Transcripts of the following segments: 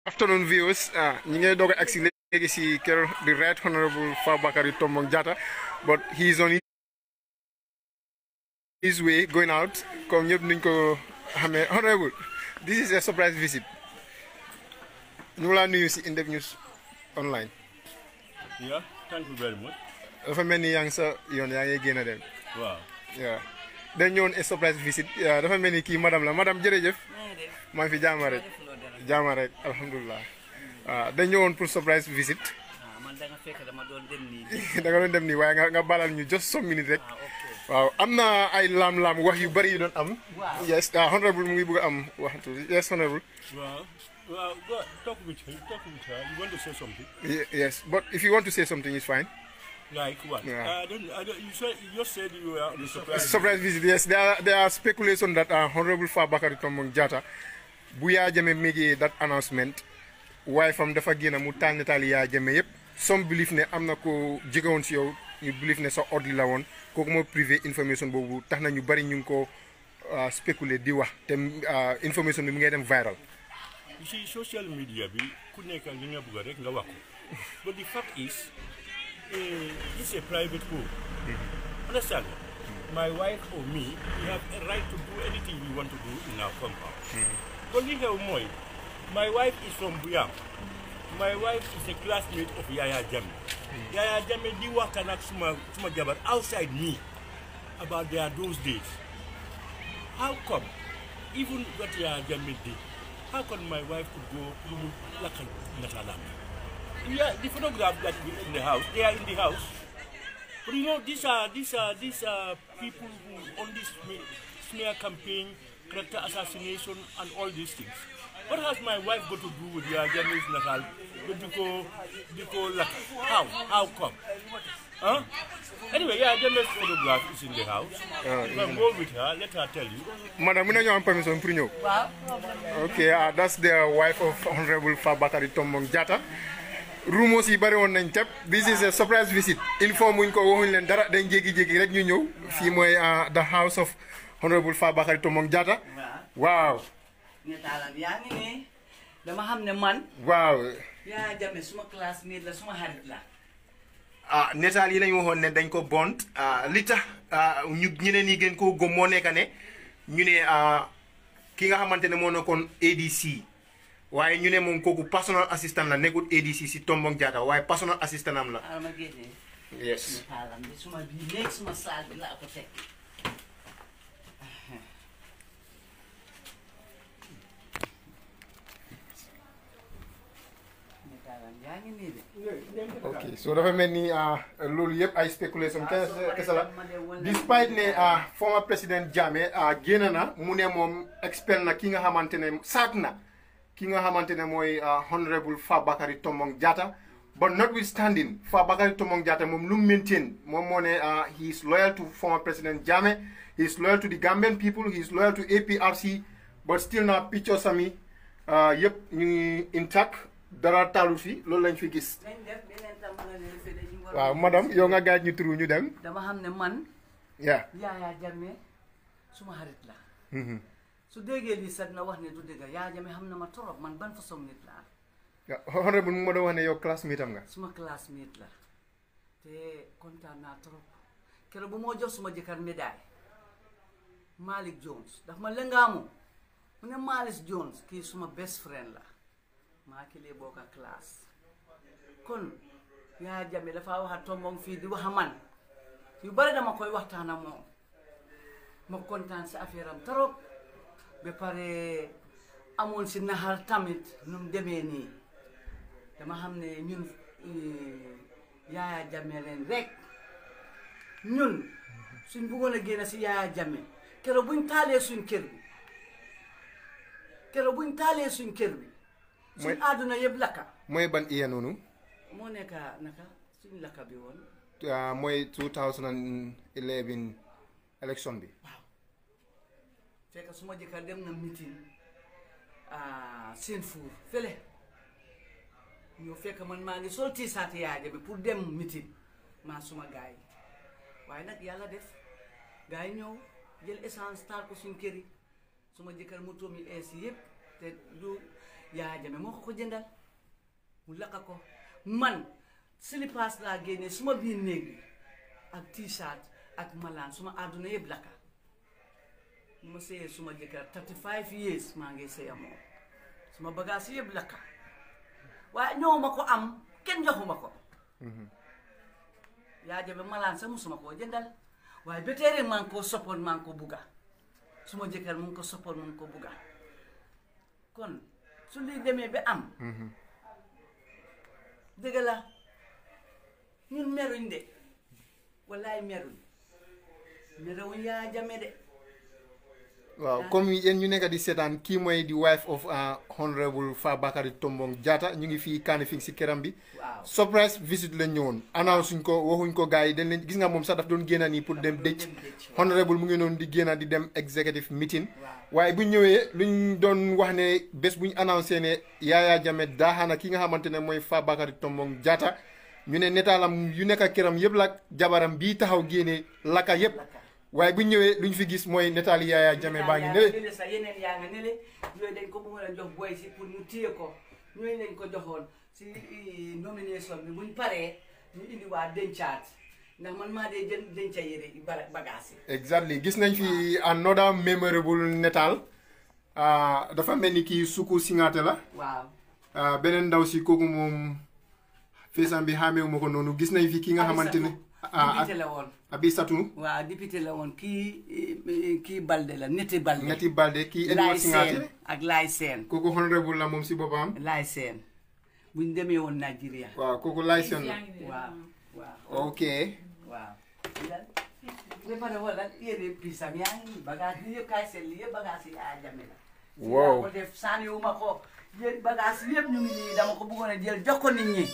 Afternoon viewers, ñu ngi doog a agsi léegi si kër the Right Honorable Fabakary Tombong Jatta, but he is on his way going out comme ñëpp nuñ ko xamee. Honorable, this is a surprise visit. ñu ngi laa nuyu si In-Depth News online. Yeah, thank you very much. dafa mel ni yaa ngi sa yoon yaa ngi génn dem. Waaw. waaw dañ ñëwoon a surprise visit dafa mel ni kii madame la madame jërëjëf. maa ngi fi jaama rek. jaama rek alhamdulilah. waaw dañ ñëwoon pour surprise visit. man da nga fekk dama doon dem nii. da nga doon dem nii waaye nga balal ñu just some minute rek. waaw am na ay laam-laam wax yu bari yu doon am. yes honorable mu ngi bëgg a am waxtu yes honorable. Well, go talk with her. You want to say something? Yes, but if you want to say something, it's fine. Like what? Yeah. You just said you were on the surprise. Surprise visit, yes. There are speculation that Honorable Fabakary Tombong Jatta, Buya Jammeh make that announcement, why from the Fagina Mutan Natalia Jammeh, some believe ne am na ko jigawon ci yow, ñu believe ne sa ordre la won, koku mo privé information bobu tax na ñu bari ñu ko spéculer di wax te information bi mu ngi dem viral. You see, social media bi ku nekk li nga bëgg rek nga wax ko. But the fact is, it's a private home. Understand? My wife or me, we have a right to do anything we want to do in our compound. But li nga mooy, my wife is from Buyam. My wife is a classmate of Yaya Jammeh. Yaya Jammeh di waxtaan ak suma jabar outside me about those days. How come, even what Yaya Jammeh did, how come my wife could go like Natalam? Yeah, the photograph that we in the house, they are in the house. But you know, these are people who on this smear campaign, character assassination, and all these things. What has my wife got to do with Yaya Jammeh's Natal? How come? Huh? Anyway, Yaya Jammeh's photograph is in the house. You can go with her, let her tell you. Madam, we have permission for you. Okay, that's the wife of Honorable Fabakary Tombong Jatta. Rumors yi bari won nañ tép. This is a surprise visit. Inform wuñ ko waxuñ leen dara dañ jégi-jégi rek ñu ñëw. Fii mooy the house of Honorable Fabakary Tombong Jatta. Waaw. Netalam yaa ngi ne dama xam ne man. Waaw. Yaya Jammeh suma classmate la suma xarit la. Netaal yi lañu waxoon ne dañ ko bond li tax ñu ñeneen yi gën koo gëm moo nekk ne ñu ne ki nga xamante ne moo nekkoon ADC waaye ñu ne moom kooku personal assistant la nekkul ADC si Tombong Jatta waaye personal assistant am la. ma génne. Yes. Netalam bi suma bii nekk suma saal bi laa ko teg. Okay, so dafa mel ni loolu yëpp ay spéculation kese la despite ne former président Jammeh génn na mu ne moom expel na ki nga xamante ne saak na ki nga xamante ne mooy Honorable Fabakary Tombong Jatta but notwithstanding Fabakary Tombong Jatta moom lu mu maintain moom moo ne he is loyal to former président Jammeh, he is loyal to the Gambian people, he is loyal to APRC but still na picture sami yëpp ñu ngi intact dara taalu fi loolu lañ fi gis. waaw madame yow nga gaaj ñu turu ñu dem. dama xam ne man. yaa Yaya Jammeh suma xarit la. su déggee lii sax na wax ne du dëgg Yaya Jammeh xam na ma torop man ban façon nit la. honorable mu ma doon wax ne yow classmate am nga. suma classmate la te kontaan naa trop keroog bu moo jox suma jëkkër médaille Malick Jones daf ma lëngaamu mu ne Malick Jones kii suma best friend la. maa ki lee bokk ak classe kon Yaya Jammeh dafa wax a Tombong fii di wax a man yu bari dama koy waxtaan ak moom ma kontaan si affaire am trop ba pare amul si naxar tamit nu mu demee nii dama xam ne ñun Yaya Jammeh leen rek ñun suñ bëggoon a génn si Yaya Jammeh keroog buñ taalee suñ kër bi suñ àdduna yëpp lakka. mooy ban iya noonu. moo nekk naka suñ lakka bi woon. mooy 2011 élection bi. waaw fekk suma jëkkër dem na meeting seen fuur fële ñoo fekk man maa ngi sol tiisaati Yaya Jammeh pour dem meeting maa suma gars yi waaye nag yàlla def gars yi ñëw jël essence taal ko suñ kër yi suma jëkkër mu toog mi ees yëpp te du Yaya Jammeh moo ko jëndal mu lakka ko man slippers laa génne suma biir néeg bi ak t-shirt ak malaan suma àdduna yëpp lakka ma sëyee suma jëkkër 35 years maa ngi sëya moom suma bagage yëpp lakka waaye ñëw ma ko am kenn joxuma ko Yaya Jammeh malaan sax musuma koo jëndal waaye ba tey rek maa ngi ko soppoon maa ngi ko bugga suma jëkkër mu ngi ko soppoon mu ngi ko bugga kon su lii demee ba am dëgg la ñun meruñ de wallaay meruñ Yaya Jammeh de waaw comme yéen ñu nekk di seetaan kii mooy di wife of honorable Fabakary Tombong Jatta ñu ngi fii Kanifing si këram bi surprise visit lañ ñëwoon annonce suñ ko waxuñ ko gars yi dañ leen gis nga moom sax daf doon génn nii pour dem dëj honorable mu ngi noonu di génn di dem executive meeting waaye bu ñëwee luñ doon wax ne bés bu ñu annoncé ne Yaya Jammeh daaxaana ki nga xamante ne mooy Fabakary Tombong Jatta ñu ne netaalam yu nekk këram yëpp la jabaram bii taxaw génne lakka yëpp waaye bu ñëwee lu ñu fi gis mooy netaali Yaya Jammeh baa ngi nele sax yeneen yaa nga nele yooyu dañ ko bëggoon a jox boy si pour ñu téye ko ñooñu lañ ko joxoon si nomination bi buñ paree ñu indi waa dencaat ndax man maa dee jël denca yére bagage yi exactly gis nañ fi another memorable netaal dafa mel ni kii Suku Singaate la waaw beneen ndaw si kooku moom feesam bi xàmmeewu ma ko noonu gis nañ fi ki nga xamante ne député la woon Abisatu waaw député la woon kii Balde la Neti Balde kii Edward Singaate ak Laay Seen kooku honorable la moom si boppam Laay Seen buñ demee woon Nigeria waaw kooku Laay Seen la waaw ok waaw ba pare wala yére pisam yaa ngi bagage li yëpp kaay seen li yëpp bagage yi Yaya Jammeh la wow ko def sànniwuma ko yéen bagage yëpp ñu ngi nii dama ko bëggoon a jël jox ko nit ñi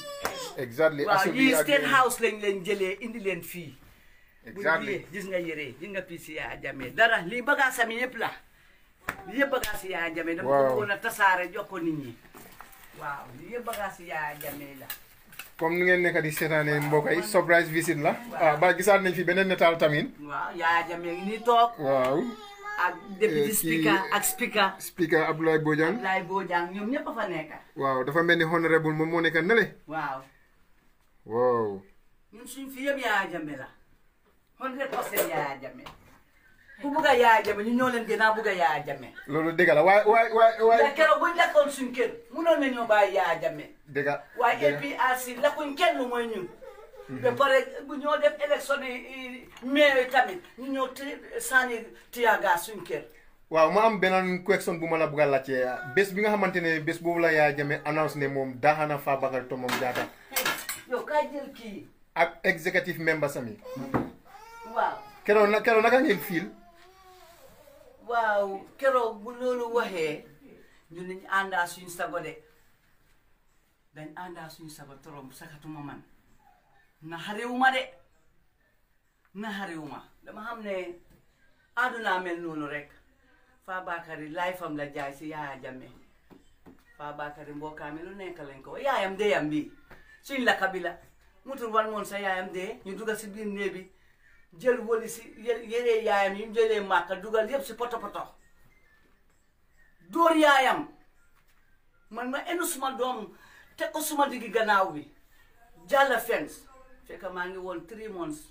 exactly waaw yii State House lañ leen jëlee indi leen fii exactly gis nga yére gis nga piis Yaya Jammeh dara lii bagage am yëpp la lii yëpp bagage Yaya Jammeh dama ko bëggoon a tasaare jox ko nit ñi waaw lii yëpp bagage Yaya Jammeh la comme ni ngeen nekk di seetaane mbokk yi surprise visit la ba gisaat nañ fi beneen netaal tamit waaw Yaya Jammeh ngi nii toog waaw ak député speaker Abdoulaye Bojang ñoom ñëpp a fa nekk waaw dafa mel ni honorable moom moo nekk nele waaw ñun suñ fi yëpp Yaya Jammeh la 100% Yaya Jammeh ku bugg a Yaya Jammeh ñu ñoo leen gën a bugg a Yaya Jammeh loolu dëgg la waaye keroog buñ lakkoon suñ kër munoon nañoo bàyyi Yaya Jammeh dëgg waaye APRC lakkuñ kenn lu mooy ñun ba pare bu ñoo def élection yi maire tamit ñu ñëw sànni tiyaga suñ kër waaw ma am beneen question bu ma la bëgg a laajte bés bi nga xamante ne bés boobu la Yaya Jammeh annonce ne moom daaxana Fabakary Tombong Jatta yow kaay jël kii ak executive members sami waaw keroog naka ngeen fiil waaw keroog bu loolu waxee ñu nañ àndaa suñ sago de dañ àndaa suñ sago torom sakatuma man naxariwuma dama xam ne àdduna mel noonu rek Fabakary life am la jaay si Yaya Jammeh Fabakary mbokkaami lu nekk lañ ko yaayam deyam bi suñ lakka bi la mutul wan moon sa yaayam dee ñu dugal si biir néeg bi jël woli si yéree yaayam yi ñu jëlee màkka dugal yëpp si poto dóor yaayam man ma enu suma doom teg ko suma diggi gannaaw bi jàlla fence fekk maa ngi woon 3 months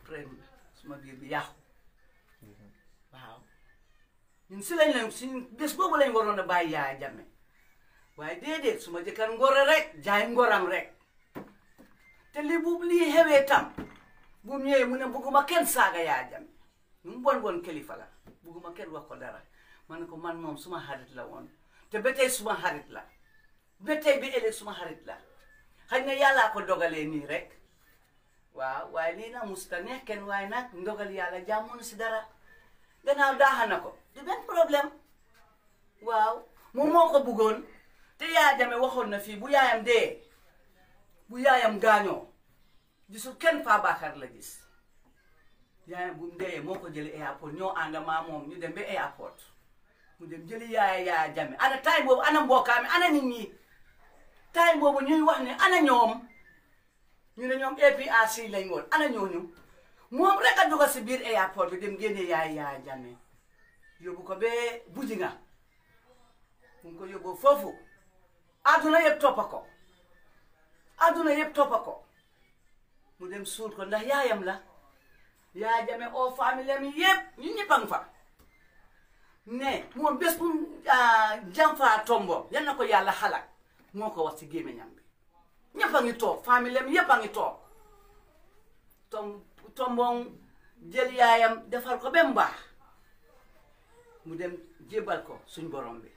pregnant suma biir bi yàqu waaw ñun si lañ leen si bés boobu lañ waroon a bàyyi Yaya Jammeh waaye déedéet suma jëkkër ngore rek jaay ngoram rek te lii xewee tam bu ñëwee mu ne bugguma kenn saaga Yaya Jammeh ñu bon kilifa la bugguma kenn wax ko dara ma ne ko man moom suma xarit la woon te ba tey suma xarit la ba tey bi ëllëg suma xarit la xëy na yàllaa ko dogalee nii rek waaw waaye lii na musta neex kenn waaye nag ndogal yàlla jàmmoon si dara gannaaw daaxa na ko du benn problème waaw moom moo ko bëggoon te Yaya Jammeh waxoon na fii bu yaayam dee bu yaayam gaañoo gisul kenn Fabakary la gis yaayam bu mu dee moo ko jëli airport ñoo ànd maa moom ñu dem ba airport mu dem jëli Yaya Jammeh ana time boobu ana mbokkaami ana nit ñi time boobu ñuy wax ne ana ñoom ñu ne ñoom APRC lañ woon ana ñooñu moom rek a dugal si biir airport bi dem génne Yaya Jammeh yóbbu ko ba Bujinga mu ngi ko yóbbu foofu aduna yëpp toppa ko aduna yëpp toppa ko mu dem suul ko ndax yaayam la Yaya Jammeh oo famille am yëpp ñu ñëpp a ngi fa ne moom bés bu Jamfa Tombo yal na ko yàlla xalaat moo ko wax ci gémmiñam bi ñëpp a ngi toog famille am yëpp a ngi toog Tombo jël yaayam defar ko ba mu baax mu dem jébal ko suñ borom bi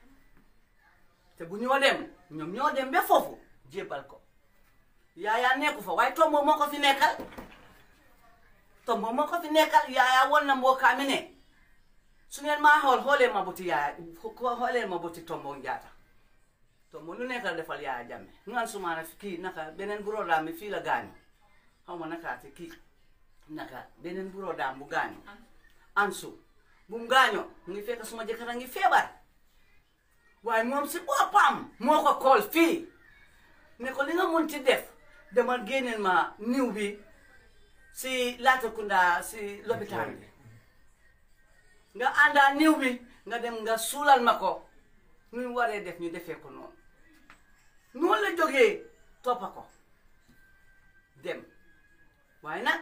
te bu ñoo dem ñoom ñoo dem ba foofu jébal ko Yaya nekku fa waaye Tombo moo ko fi nekkal Tombo moo ko fi nekkal Yaya won na mbokkaami ne su ngeen maa xool xoolee ma buti Yaya xoolee ma buti Tombo Jatta Tombo lu nekkal defal Yaya Jammeh ngan sumaana kii naka beneen burodaam bi fii la gaañu xaw ma nakaate kii naka beneen burodaam bu gaañu Ansu bu mu gaañoo mu ngi fekk suma jëkkër a ngi feebar waaye moom si boppam moo ko kool fii ne ko li nga mun ci def dama génneel ma niw bi si Latrikunda si lopitaan bi nga àndaa niw bi nga dem nga suulal ma ko nu waree def ñu defee ko noonu noonu la jógee toppa ko dem waaye nag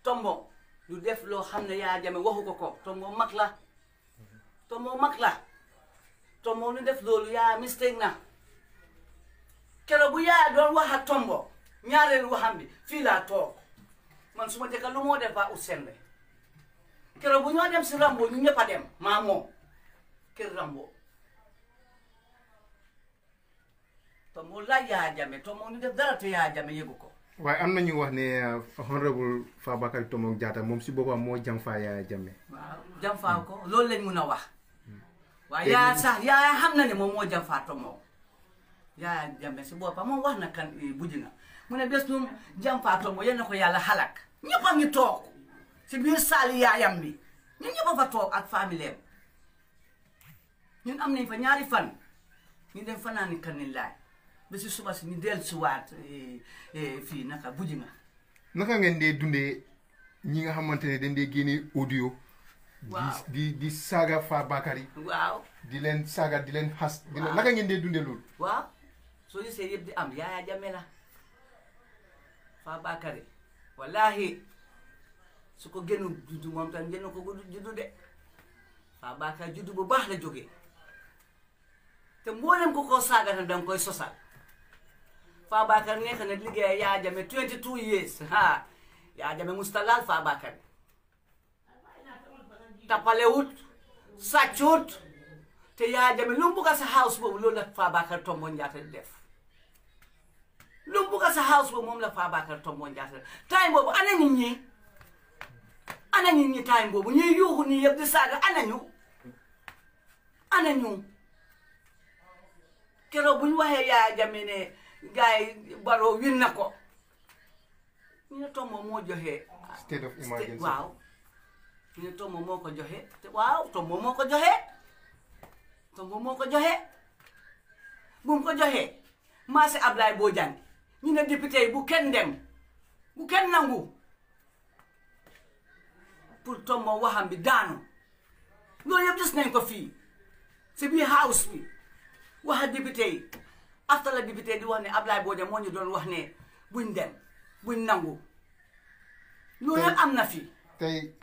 Tombo du def loo xam ne Yaya Jammeh waxu ko Tombo mag la Tombo nu def loolu yaa mistake na keroog bu Yaya doon wax ak Tombo ñaareelu waxam bi fii laa toog man su ma jëkka lu moo def ba ut sembe keroog bu ñoo dem si Rambo ñu ñëpp a dem maa moom kër Rambo Tombo laaj Yaya Jammeh Tombo nu def dara te Yaya Jammeh yëgu ko waaye am na ñu wax ne honorable Fabakary Tombong Jatta moom si boppam moo Jamfa Yaya Jammeh. waaw Jamfa ko loolu lañ mun a wax waaye yaa sax Yaya xam na ne moom moo Jamfa Tombong Yaya Jammeh si boppam moom wax na kan buji na mu ne bés ñun Jamfa Tombong yal na ko yàlla xalak ñëpp a ngi toog si biir saali yaayam bi ñun ñëpp a fa toog ak famille ñun am nañ fa ñaari fan ñu dem fanaani Kanilaay ba si suba si ñu dellusiwaat fii naka buji nga naka ngeen dee dundee ñi nga xamante ne dañ dee génne audio. waaw di saaga Fabakary. waaw di leen saaga di leen xas. naka ngeen dee dundee loolu. waaw soo gisee yëpp di am Yaya Jammeh la Fabakary wallahi su ko génnu juddu moom tam génn ko juddu de Fabakary juddu bu baax la jógee te mboolem ko koo saaga tam danga koy sosal Fabakary nekk na liggéey Yaya Jammeh 22 years Yaya Jammeh musta laal Fabakary tappalewut sàccut te Yaya Jammeh lu mu bugga sa house boobu loolu la Fabakary Tombong Jatta di def lu mu bugga sa house boobu moom la Fabakary Tombong Jatta time boobu ana nit ñi time boobu ñuy yuuxu nii yëpp di saaga ana ñu keroog bu ñu waxee Yaya Jammeh ne gars yi Barrow win na ko ñu ne Tombong moo joxe state of emergency waaw ñu ne Tombong moo ko joxe te waaw Tombong moo ko joxe bu mu ko joxee marché Ablaye Bojang ñu ne député yi bu kenn dem bu kenn nangu pour Tombong waxam bi daanu loolu yëpp gis nañ ko fii si biir house bi waxa député yi after la député di wax ne Ablaye Bojang moo ñu doon wax ne buñ dem buñ nangu loolu yëpp am na fii tey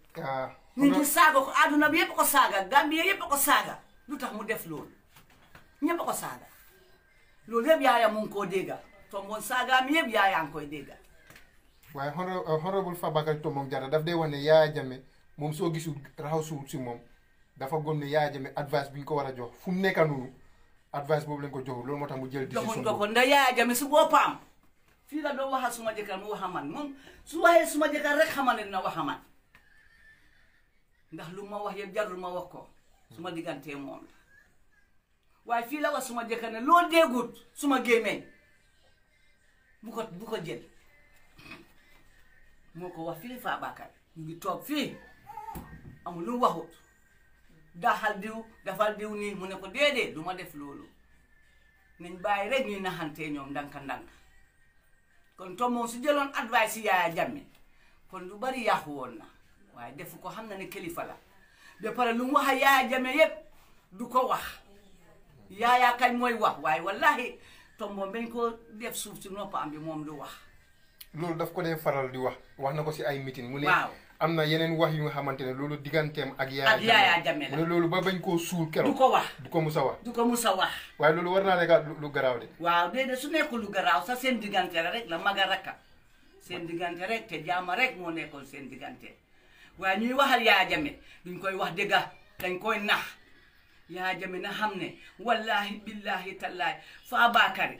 nit ñi saaga ko àdduna bi yëpp ko saaga Gambie yëpp ko saaga lu tax mu def loolu ñëpp ko saaga loolu yëpp Yaya mu ngi koo dégga Tombong saaga mi yëpp Yaya ngi koy dégga waaye honorable Fabakary Tombong Jatta daf dee wax ne Yaya Jammeh moom soo gisul raxasuwul si moom dafa gëm ne Yaya Jammeh advice bi ñu ko war a jox fu mu nekka noonu advice boobu lañ ko joxul loolu moo tax mu jël décision joxuñ ko ndax Yaya Jammeh si boppam fii la doo waxa suma jëkkër mu waxa man moom su waxee suma jëkkër rek xamal ne dina waxa man ndax lu ma wax yëpp jarul ma wax ko suma diggantee moom la waaye fii la wax suma jëkkër ne loo déggut suma gémmeñ bu ko jël moo ko wax fii Fabakary ñu ngi toog fii amul lu waxut daxal diw dafal diw nii mu ne ko déedéet du ma def loolu nañ bàyyi rek ñuy naxantee ñoom ndanka kon Tombong su jëloon advice si Yaya Jammeh kon lu bari yàqu woon na waaye defu ko xam na ne kilifa la ba pare lu mu wax a Yaya Jammeh yépp du ko wax Yaya kañ mooy wax waaye wallahi tombo bañ ko def suuf si noppam bi moom du wax. loolu daf ko dee faral di wax na ko si ay meeting mu ne waaw am na yeneen wax yu nga xamante ne loolu digganteem ak Yaya Jammeh la mu ne loolu ba bañ koo suul keroog du ko wax du ko musa wax du ko musa wax waaye loolu war naa nekk lu garaaw de waaw déedéet su nekkul lu garaaw sax seen diggante la rek la maga rakka seen diggante rek te jaama rek moo nekkoon seen diggante waaye ñuy waxal Yaya Jammeh duñ koy wax dëgga dañ koy nax Yaya Jammeh na xam ne wallahi billahi tallahi Fabakary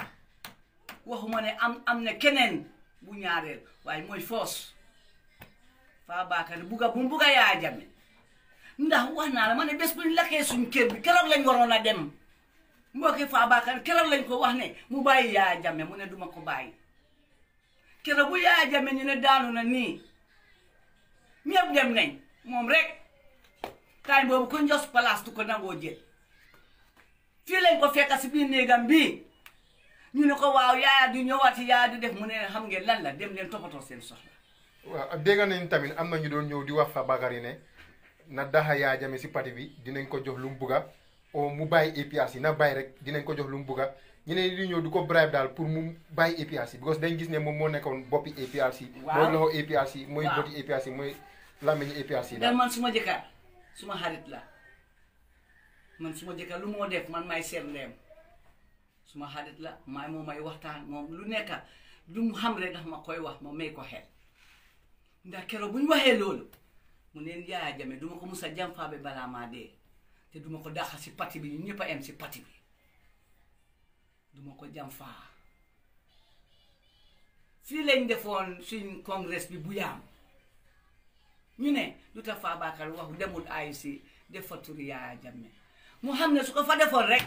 waxuma ne am na keneen bu ñaareel waaye mooy foos Fabakary bu mu bugga Yaya Jammeh ndax wax naa la ma ne bés bu ñu lakkee suñ kër bi keroog lañ waroon a dem mbokki Fabakary keroog lañ ko wax ne mu bàyyi Yaya Jammeh mu ne duma ko bàyyi keroog bu Yaya Jammeh ñu ne daanu na nii ñëpp dem nañ moom rek time boobu ko njos place du ko nangoo jël fii lañ ko fekk si biir néegam bii ñu ne ko waaw Yaya du ñëwaati Yaya du def mu ne xam ngeen lan la dem leen toppatoo seen soxla. waaw dégg nañ tamit am na ñu doon ñëw di wax Fabakary ne na daxa Yaya Jammeh si parti bi dinañ ko jox lu mu bugga o mu bàyyi APRC na bàyyi rek dinañ ko jox lu mu bugga ñeneen di ñëw du ko bribe daal pour mu bàyyi APRC because dañ gis ne moom moo nekkoon boppi APRC. mooy loxo APRC mooy boti APRC mooy làmmiñu APRC daal. man suma jëkkër suma xarit la man suma jëkkër lu moo def man may seet ndeem suma xarit la maay moo may waxtaan moom lu nekk lu mu xam rek ndax ma koy wax ma may ko xel ndax keroog bu ñu waxee loolu mu neen Yaya Jammeh duma ko musa jàmfaabe balaa maa dee te duma ko dàqa si parti bi ñu ñëpp a em si parti bi duma ko jàmfaa fii lañ defoon suñ congrès bi bu yaam ñu ne lu tax Fabakary wax demul AIC def fa turi Yaya Jammeh mu xam ne su ko fa defoon rek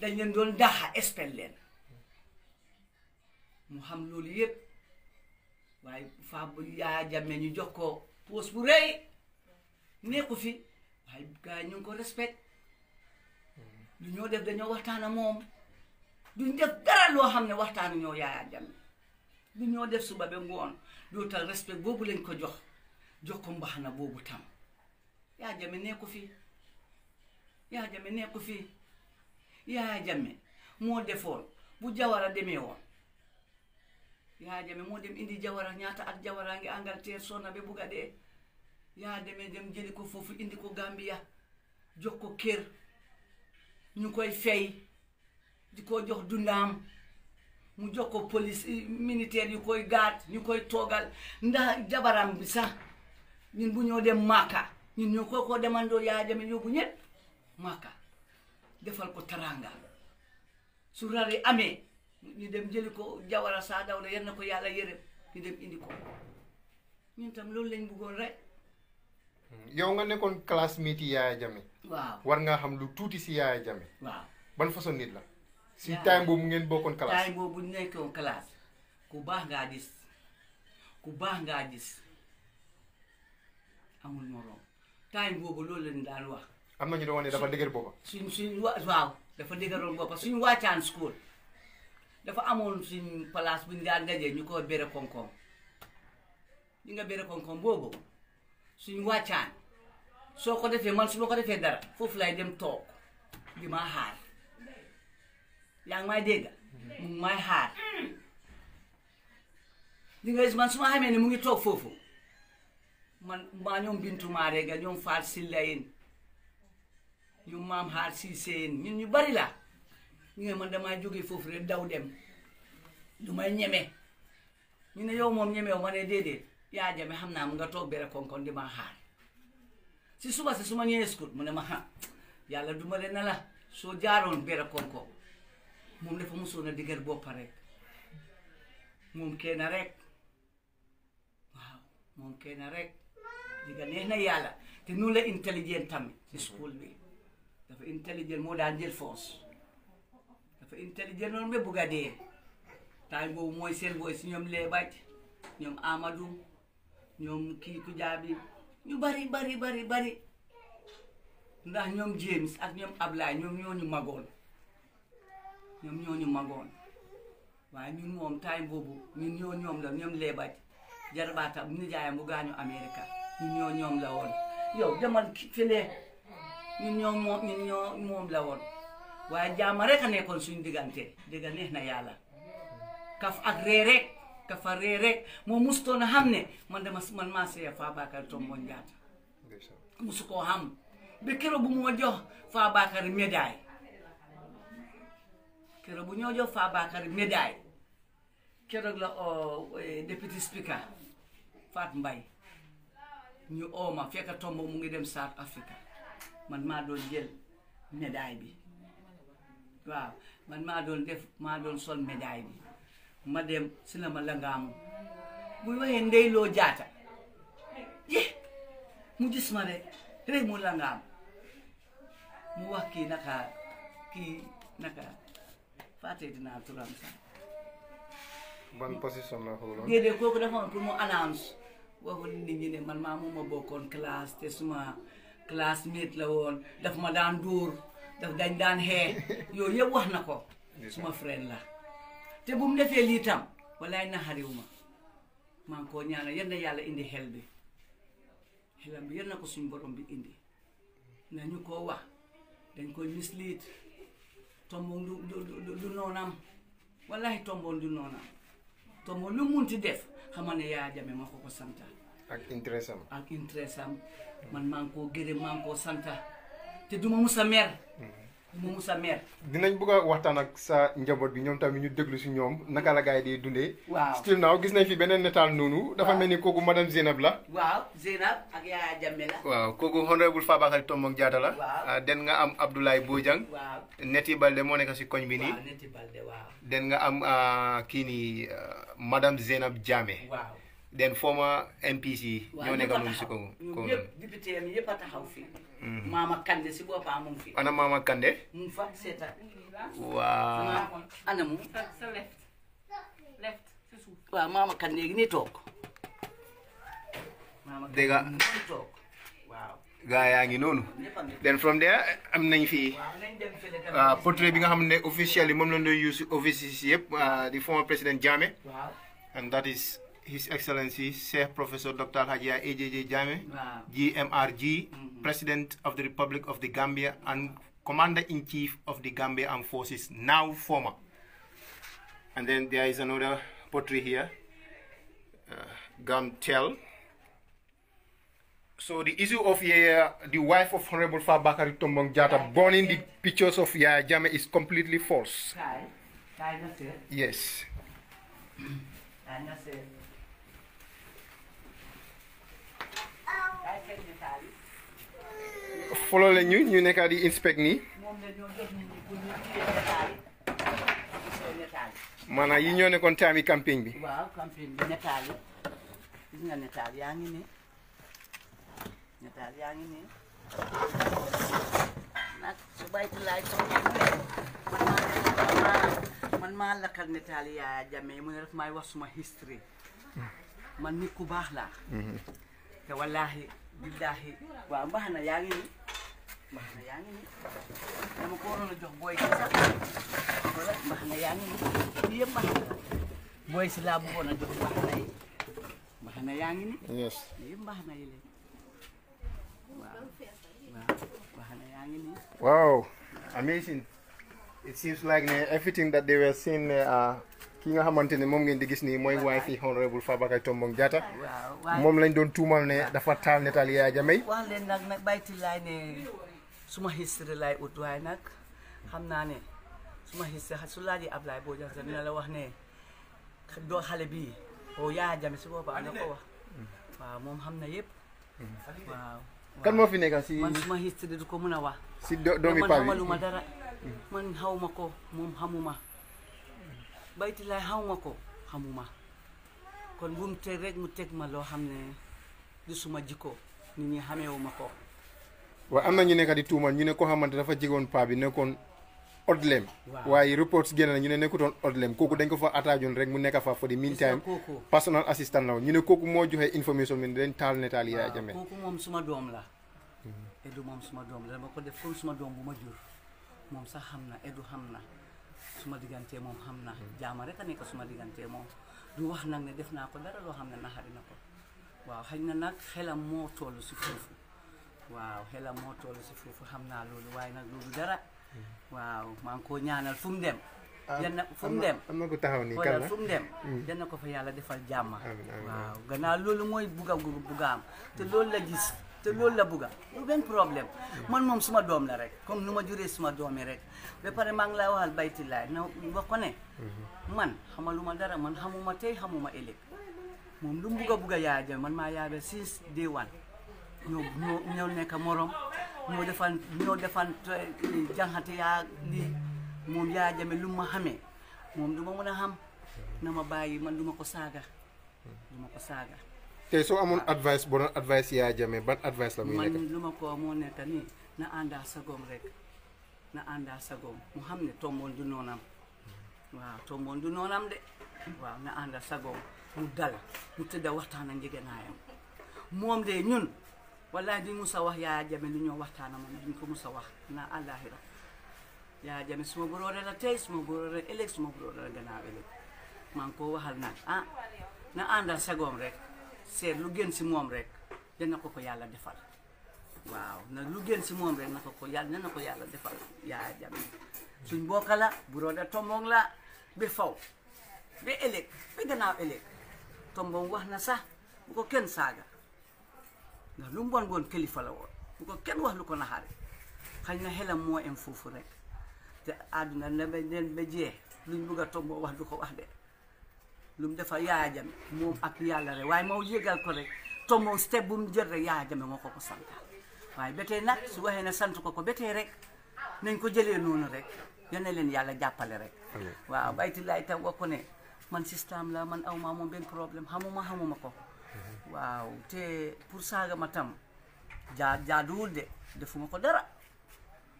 dañ leen doon daxa expel leen mu xam loolu yëpp waaye Yaya Jammeh ñu jox ko poste bu rëy nekku fi waaye gars yi ñu ngi ko respect lu ñoo def dañoo waxtaan ak moom duñ def dara loo xam ne waxtaanu ñoo Yaya Jammeh lu ñoo def suba ba ngoon loolu tax respect boobu lañ ko jox ko mbaxana boobu tam Yaya Jammeh nekku fi Yaya Jammeh nekku fi Yaya Jammeh moo defoon bu Jawara demee woon Yaya Jammeh moo dem indi Jawara ñaata at Jawara ngi Angleterre sonna be bugga dee Yaya Jammeh dem jëli ko foofu indi ko Gambia jox ko kër ñu koy fay di ko jox dundaam mu jox ko police militaire yu koy gaat ñu koy toogal ndax jabaram bi sax ñun bu ñoo dem Maka ñun ñoo ko demandoo Yaya Jammeh yóbbu ñëpp Maka defal ko taranga su rari amee ñu dem jëli ko Jawara saa daw la yal na ko yàlla yërëm ñu dem indi ko ñun tam loolu lañ bëggoon rek. yow nga nekkoon classmate yi Yaya Jammeh. waaw war ngaa xam lu tuuti si Yaya Jammeh. waaw ban façon nit la. si time boobu ngeen bokkoon classe. time boobu nekkoon classe ku baax ngaa gis ku baax ngaa gis amul morom time boobu loolu lañ daan wax. am na ñu doon wax ne dafa dëgër boppa. suñ waaw dafa dëgëroon boppa suñ wàccaan school dafa amoon suñ place buñ daan dajee ñu ko bere koŋ-koŋ li nga bere koŋ-koŋ boobu suñ wàccaan soo ko defee man su ma ko defee dara foofu lay dem toog di ma xaar yaa ngi may dégg mu ngi may xaar li nga gis man su ma xamee ne mu ngi toog foofu man maa ñoom Bintu Maarega ñoom Faat Silla yéen ñu maam xaar Siise yéen ñun ñu bari la ñu ne man damaa jógee foofu rek daw dem du may ñeme ñu ne yow moom ñemew ma ne déedéet Yaya Jammeh xam naa mu nga toog bere koŋ-koŋ di ma xaar si suba si su ma ñëwee school mu ne ma yàlla duma de na la soo jaaroon bere koŋ-koŋ moom dafa musoon a digër boppa rek moom kenn rek waaw moom kenn rek diga neex na yàlla te noonu la intelligent tamit ci school bi dafa intelligent moo daan jël force dafa intelligent noonu ba bugg a dee time boobu mooy seen boy si ñoom Leebaj ñoom Amadou ñoom kii ku jaabi ñu bari ndax ñoom James ak ñoom Ablaye ñoom ñooñu magoon waaye ñun moom time boobu ñun ñoom la ñoom Leebaj jarbaatam nijaayam bu gaañu Amérique ñun ñoom la woon yow demal fële ñun moom la woon waaye jaama rek a nekkoon suñu diggante dëgg neex na yàlla kaf ak ree rek kafa ree rek moo mustoon a xam ne man maa seeya Fabakary Tombong Jatta musu koo xam ba keroog bu moo jox Fabakary médaille keroog bu ñoo jox Fabakary médaille keroog la député speaker Fat Mbye ñu ooma fekk Tombong mu ngi dem South Africa man maa doon jël médaille bi waaw man maa doon sol médaille bi ma dem si la ma langaamu buy waxee Ndeyloo Jatta mu gis ma rek mu langaam mu wax kii naka fàtte dinaa turam sax ban position la xooloon déedéet kooku dafa woon pour mu annonce waxul nit ñi ne man maa ma bokkoon classe te suma classmate la woon daf ma daan dóor dañ daan xee yooyu yëpp wax na ko suma friend la te bu mu defee lii tam walaay naxariw ma maa ngi koo ñaanal yal na yàlla indi xel bi xelam bi yal na ko suñ borom bi indi nañu koo wax dañ koy mislead Tombong du noonam walaay Tombong du noonam Tombong lu munti def xama ne Yaya Jammeh ma ko santa ak interest am man maa ngi koo gërëm maa ngi koo santa te duma musa mer dinañ bëgg a waxtaan ak sa njaboot bi ñoom tamit ñu déglu si ñoom naka la gaay di dundee waaw still now gis nañ fi beneen netaal noonu dafa mel ni kooku madame Zeynab la waaw Zeynab ak Yaya Jammeh la waaw kooku honorable Fabakary Tombong Jatta la den nga am Abdoulaye Bojang waaw Neti Balde moo nekk si koñ bi nii Neti Balde waaw den nga am kii nii madame Zeynab Jammeh waaw den former MPC ñoo nekk noonu si ko ñëpp député yi yëpp a taxaw fii Mama Kandeh si boppam mu ngi fi ana Mama Kandeh mu ngi fa seeta waaw ana mu sa left si suuf waaw Mama Kandeh gi ni toog dégg nga ni toog waaw gaa yaa ngi noonu then from there am nañ fi portrait bi nga xam ne officiel yi moom lañ doon use offices yëpp di former président Jammeh and that is His Excellency Sheikh Professor Dr. Hajia AJJ Jammeh, GMRG, President of the Republic of the Gambia and Commander-in-Chief of the Gambia Armed Forces, now former. And then there is another portrait here, Gamtel. So the issue of the wife of Honorable Fabakary Tombong Jatta burning the pictures of Yaya Jammeh is completely false. Yes. Follow la ñu nekk di inspect nii maanaam yi ñoo nekkoon taami campagne bi waaw campagne bi netaal yi gis nga netaal yaa ngi nii nag su bayti laay man maa lakkal netaal Yaya Jammeh mu ne daf may wax suma history man nit ku baax laa te wallaahi billaahi waaw mbaxana yaa ngi nii dama ko waroon a jox booy si sax wala mbaxana yaa ngi nii lii yëpp mbaxana booy si laa bëggoon a jox mbaxana yaa ngi nii yes lii yëpp mbaxana yi leen waaw mbaxana yaa ngi nii wow amazing it seems like everything that they were saying ki nga xamante ne moom ngeen di gis nii mooy wife yi Honorable Fabakary Tombong Jatta moom lañ doon tuumal ne dafa taal netaal Yaya Jammeh wax leen nag bayti laay ne suma history laay ut waaye nag xam naa ne suma history su laajee Ablaye Bojang sax dina la wax ne doo xale bii o Yaya Jammeh si boppam na ko wax waaw moom xam na yëpp waaw kan moo fi nekk si man suma history du ko mën a wax si doomi paa bi man xamaluma dara man xawma ko moom xamuma bayti laay xawma ko xamuma kon bu mu teg rek mu teg ma loo xam ne du suma jikko nit ñi xamewuma ko waaw am na ñu nekk di tuumal ñu ne ko xamante dafa jegoon paa bi nekkoon odlem waaye reports génn na ñu ne nekkutoon odlem kooku dañ ko fa attaajoon rek mu nekk fa for the meantime personal assistant la ñu ne kooku moo joxe information bi ne dañ taal netaal Yaya Jammeh kooku moom suma doom la Edu moom suma doom la dama ko def comme suma doom bu ma jur moom sax xam na Edu xam na suma diggante moom xam na jaama rek a nekk suma diggante moom du wax nag ne def naa ko dara loo xam ne naxari na ko waaw xëy na nag xelam moo toll si foofu waaw xelam moo toll si foofu xam naa loolu waaye nag loolu dara waaw maa ngi koo ñaanal fu mu dem yanna fu mu dem am na ko taxaw nii kan xoolal la fu mu dem yanna ko fa yàlla defal jàmm Amiin, amiin. waaw gannaaw loolu mooy bugga am te loolu la gis te loolu la bugga lu benn problème man moom suma doom la rek comme nu ma juree suma doom yi rek ba pare maa ngi laa waxal bayti laay na wax ko ne man xamaluma dara man xamuma tey xamuma ëllëg moom lu mu bugga Yaya Jammeh man maa yaabe since day one ñoo nekk morom ñoo defan jànxate yaa lii moom Yaya Jammeh lu ma xamee moom du ma mën a xam na ma bàyyi man du ma ko saaga tey soo amoon advice boo doon advice Yaya Jammeh ban advice la muy man nekk lu ma ko moo nekk nii na àndaa sagoom rek na àndaa sagoom mu xam ne tomboon du noonam waaw tomboon du noonam de waaw na àndaa sagoom mu dal mu tëdda waxtaan ak njëgënaayam moom de ñun wallahi duñ mus a wax Yaya Jammeh lu ñoo waxtaana moom duñ ko mus a wax na àllaaxira Yaya Jammeh suma boroode la tey suma boroode ëllëg suma boroode la gannaaw ëllëg maa ngi koo waxal nag na àndal sagoom rek seet lu gën si moom rek dana ko yàlla defal waaw na lu gën si moom rek na ko yàlla defal Yaya Jammeh suñ mbokk la boroode tomboŋ la ba faw ba ëllëg ba gannaaw ëllëg tomboŋ wax na sax bu ko kenn saaga ndax lu mu bon kilifa la woon bu ko kenn wax lu ko naxari xañ na xelam moo em foofu rek te àdduna na ba den ba jeex luñ bugg a tomboo wax du ko wax de lu mu defal Yaya Jammeh moom ak yàlla rek waaye moo yëgal ko rek tomboo step bu mu jël rek Yaya Jammeh moo ko santal waaye ba tey nag su waxee ne sant ko ba tey rek nañ ko jëlee noonu rek yal na leen yàlla jàppale rek waaw bayti laay tam wax ko ne man système la man aw maa moom benn problème xamuma ko waaw te pour saaga ma tam jaaduwul de defuma ko dara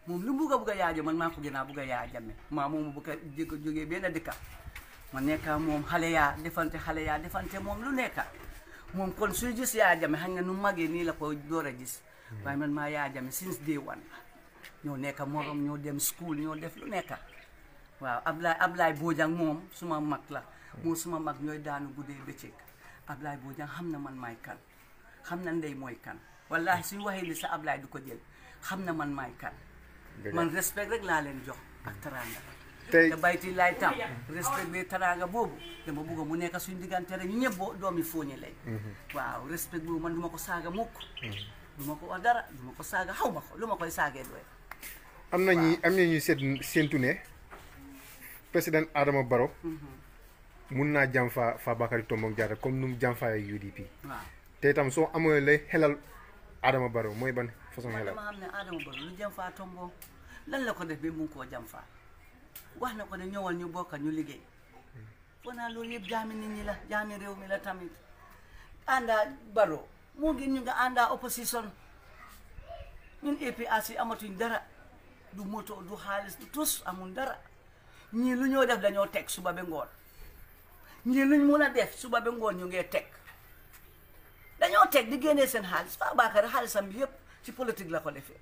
moom lu mu bugg a Yaya Jammeh man maa ko gën a bugg a Yaya Jammeh maa moom bugg a jógee benn dëkka ma nekka moom xale yaa defante moom lu nekka moom kon suy gis Yaya Jammeh xam nga nu magee nii la ko door a gis waaye man maa Yaya Jammeh since day one ñoo nekka morom ñoo dem school ñoo def lu nekka waaw Ablaye Bojang moom suma mag la moom suma mag ñooy daanu guddee bëccëg Ablaye Bojang xam na man maay kan xam na ndey mooy kan wallahi suñu waxee li sa Ablaye du ko jël xam na man maay kan man respect rek laa leen jox ak taranga te bayti laay tam respect bi taranga boobu dama bëgg mu nekk suñu diggante rek ñu ñëpp doomi fooñi lañ waaw respect boobu man duma ko saaga mukk duma ko wax dara duma ko saaga xaw ma ko lu ma koy saagee doy am na ñuy séentu ne président Adama Barrow mun naa jàm Fabakary Tombong Jatta comme nu mu jàmfaaye UDP waaw te itam soo amoo lay xelal Adama Barrow mooy ban façon xelal dama xam ne Adama Barrow lu jàm faa Tombong lan la ko def bi mu ko jàm faa wax na ko ne ñëwal ñu bokka ñu liggéey foo naa loolu yëpp jaami nit ñi la jaami réew mi la tamit àndaa Barrow moo gën ñu nga àndaa opposition ñun APRC amatuñ dara du moto du xaalis du tus amul dara ñii lu ñoo def dañoo teg suba ba ngoon ñii luñ mun a def suba ba ngoon ñu ngee teg dañoo teg di génnee seen xaalis Fabakary xaalisam bi yëpp ci politique la ko defee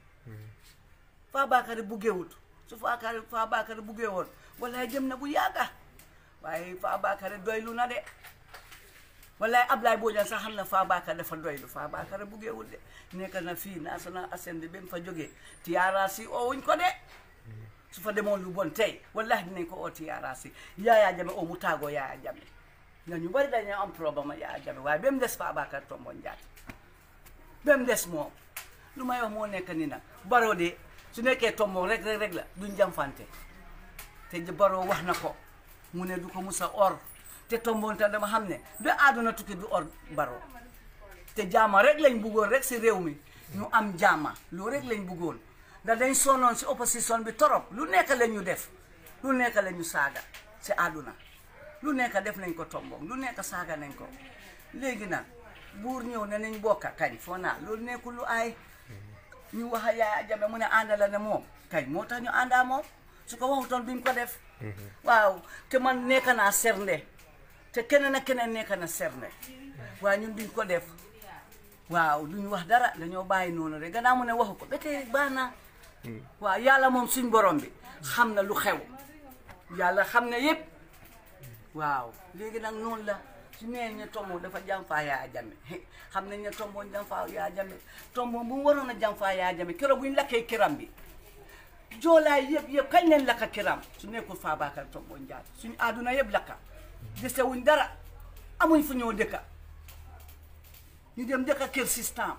Fabakary buggewut su Fabakary buggee woon wallaay jëm na bu yàgga waaye Fabakary doylu na de wallaay Ablaye Bojang sax xam na Fabakary dafa doylu Fabakary buggewut de nekk na fii National Assembly ba mu fa jógee TRRC oowuñ ko de su fa demoon lu bon tey wallahi dinañ ko oo TRRC Yaya Jammeh oo mu tàggoo Yaya Jammeh nga ñu bari dañoo am problème ak Yaya Jammeh waaye ba mu des Fabakary Tombong Jatta ba mu des moom lu may wax moo nekk ni nag Barrow de su nekkee Tombong rek la duñ jàmfante te Barrow wax na ko mu ne du ko musa or te Tombong tam dama xam ne ba àdduna tukki du or Barrow te jaama rek lañ buggoon rek si réew mi ñu am jaama loolu rek lañ buggoon ndax dañ sonnoon si opposition bi torop lu nekk la ñu def lu nekk la ñu saaga si àdduna lu nekk def nañ ko Tombong lu nekk saaga nañ ko léegi nag buur ñëw ne nañ bokka kañ foo naa loolu nekkul lu aay ñu wax a Yaya Jammeh mu ne ànda la ne moom kañ moo tax ñu àndaa moom su ko waxutoon duñ ko def waaw te man nekk naa sernde te keneen ak keneen nekk na sernde waaye ñun duñ ko def waaw duñ wax dara dañoo bàyyi noonu rek gannaaw mu ne waxu ko ba tey baax na waaw yàlla moom suñ borom bi xam na lu xew yàlla xam na yëpp waaw léegi nag noonu la su nee ñu Tombong dafa jàmfaa Yaya Jammeh xam nañ ne Tombong jàmfaa Yaya Jammeh Tombong bu mu waroon a jàmfaa Yaya Jammeh keroog bu ñu lakkee kiram bi joolaay yëpp kañ leen lakka kiram su nekkul Fabakary Tombong Jatta suñu àdduna yëpp lakka desewuñ dara amuñ fu ñoo dëkka ñu dem dëkka kër système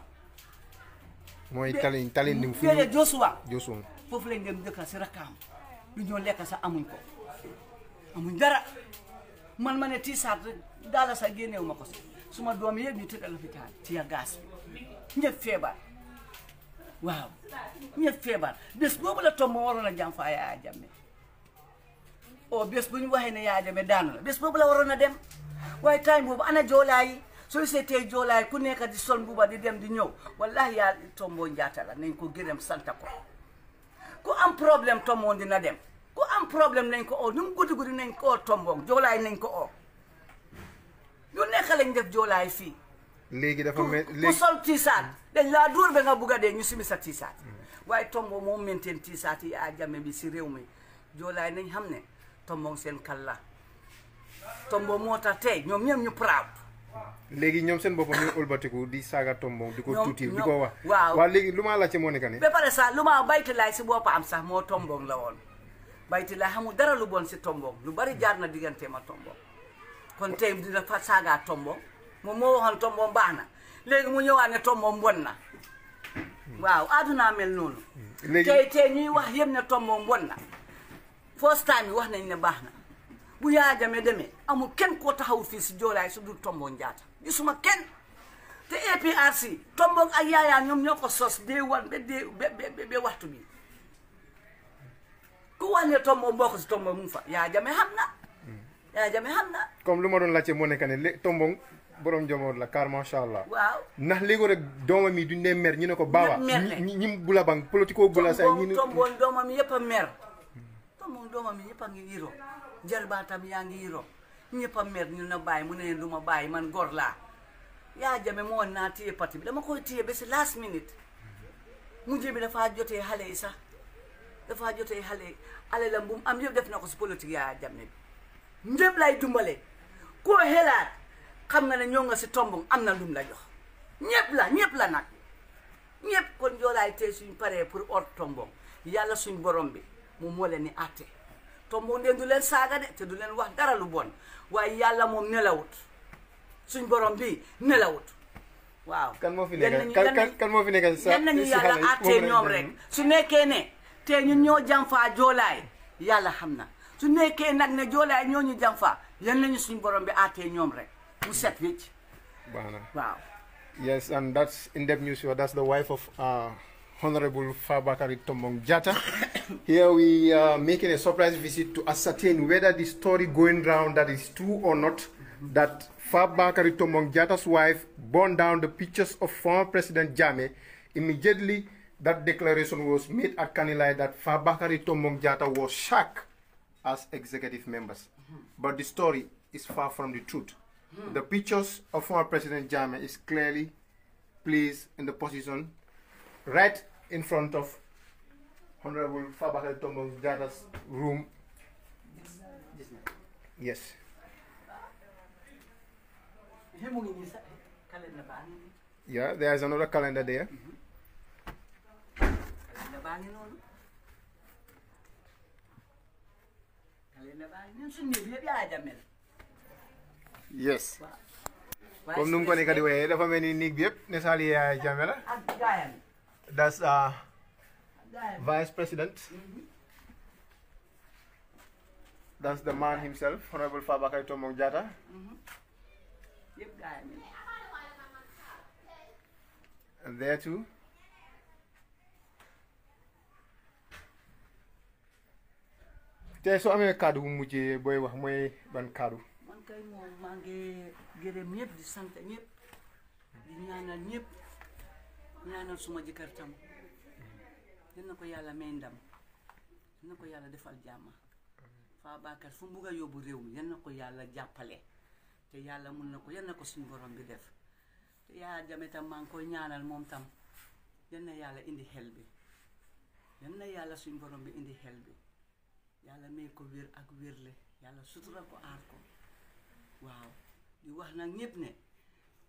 mooy talin nim fu ñu Joshua foofu lañ dem dëkka si rakkaam lu ñoo lekka sax amuñ ko amuñ dara man ma ne tiisaat rek daala sax génneewu ma ko si suma doom yëpp ñu tëdd lopitaan ci ya gaas bi ñëpp feebar waaw ñëpp feebar bés boobu la Tombong waroon a jàm fa Yaya Jammeh bés bu ñu waxee ne Yaya Jammeh daanu la bés boobu la waroon a dem waaye time boobu ana joolaay yi soo seetee joolaay ku nekk di sol mbuba di dem di ñëw wallahi yaa Tombong Jatta la nañ ko gërëm santa ko ku am problème Tombong dina dem ku am problème nañ ko nu mu guddi guddi nañ ko Tombong joolaay nañ ko lu nekk lañ def joolaay fii léegi dafa mel ku sol tiisaat dañ laa dóor ba nga bugg a dee ñu simi sa tiisaat waaye Tombong moo maintain tiisaat yi Yaya Jammeh bi si réew mi joolaay nañ xam ne Tombong seen kàlla Tombong moo tax tey ñoom ñëpp ñu proud léegi ñoom seen boppam ñu ëlbatiku di saaga Tombong di ko tuuti di ko wax waaw léegi lu ma laajte moo nekk ne ba pare sax lu ma baytilaay si boppam sax moo Tombong la woon baytilaay xamul dara lu bon si Tombong lu bari jaar na diggante ma Tombong kon tey dina fa saaga Tombong moom moo waxoon Tombong baax na léegi mu ñëwaat ne Tombong bon na waaw àdduna mel noonu tey ñuy wax yëpp ne Tombong bon na first time yi wax nañ ne baax na bu Yaya Jammeh demee amul kenn koo taxawul fii si joolaay su dul Tombong Jatta gisuma kenn te APRC Tombong ak Yaya ñoom ñoo ko sos dee wan ba waxtu bi ku wax ne Tombong bokk si Tombong mu fa Yaya Jammeh xam na Yaya Jammeh xam na comme lu ma doon laajte moo nekk ne Tombong borom jamono la car macha allah waaw ndax léegi rek doomam yi duñ dee mer ñu ne ko baawa ñi bula bang politico bula say ñi Tombong doomam yëpp a mer Tombong doomam yëpp a ngi yiro jarbaatam yaa ngi yiro ñëpp a mer ñu na bàyyi mu ne leen du ma bàyyi man góor laa Yaya Jammeh moo woon naa téye parti bi dama koy téye ba si last minute mujj bi dafaa jotee xale yi sax dafaa jotee xale la bu mu am yëpp def na ko si politique Yaya Jammeh bi ñëpp lay dumbale koo xelaat xam nga ne ñoo nga si Tombong am na lum la jox ñëpp la nag ñëpp kon joolaay tey suñ paree pour or Tombong yàlla suñ borom bi moom moo leen ni àtte Tombong den du leen saaga de te du leen wax dara lu bon waaye yàlla moom nelawut suñ borom bi nelawut waaw kan moo fi nekk kan moo fi nekk yan nañu yàlla àttee ñoom rek su nekkee ne te ñun ñoo jàmfaa joolaay yàlla xam na su nekkee nag ne joolaay ñoo ñu jàmfaa yan nañu suñ borom bi àttee ñoom rek mu set wicc wow. Yes, and that's in-depth news. That's the wife of Honorable Fabakary Tombong Jatta. Here we are making a surprise visit to ascertain whether the story going round that is true or not, that Fabakary Tombong Jatta's wife burned down the pictures of former President Jammeh. Immediately, that declaration was made at Kanilai that Fabakary Tombong Jatta was shocked as executive members. But the story is far from the truth. The pictures of former President Jammeh is clearly placed in the position right in front of Honorable Fabakary Tombong Jatta's room. Yes. Yeah, there is another calendar there. Yes. Comme nous connaissons quand même, la famille Nick Biep, ne sali Jamela. That's Vice President. That's the man himself, Honorable Fabakary Tombong Jatta. And there too. Te so amé cadeau bu mujjé boy wax moy ban cadeau. Man kay mom ma ngi gërëm ñëpp di sant ñëpp di ñaanal ñëpp ñaanal suma jëkkër tam dina ko yàlla may ndam dina ko yàlla defal jàmm Fabakary fu mu bugg a yóbbu réew mi yal na ko yàlla jàppale te yàlla mun na ko yal na ko suñu borom bi def te Yaya Jammeh tam maa ngi koy ñaanal moom tam yal na yàlla indi xel bi yal na yàlla suñu borom bi indi xel bi yàlla may ko wér ak wérle yàlla sutura ko aar ko waaw di wax nag ñëpp ne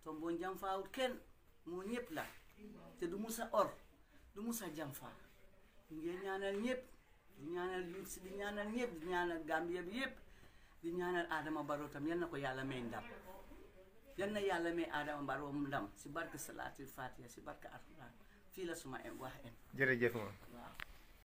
Tombong jàmfaawut kenn moo ñëpp la te du musa or du musa jàmfaa ñu ngi ñaanal ñëpp di ñaanal youth si di ñaanal ñëpp di ñaanal Gambia bi yëpp di ñaanal Adama Barrow tam yal na ko yàlla may ndam yal na yàlla may Adama Barrow ndam si barke Salatul Fatiha si barke Alxuraan fii la suma wax jërëjëf ma waaw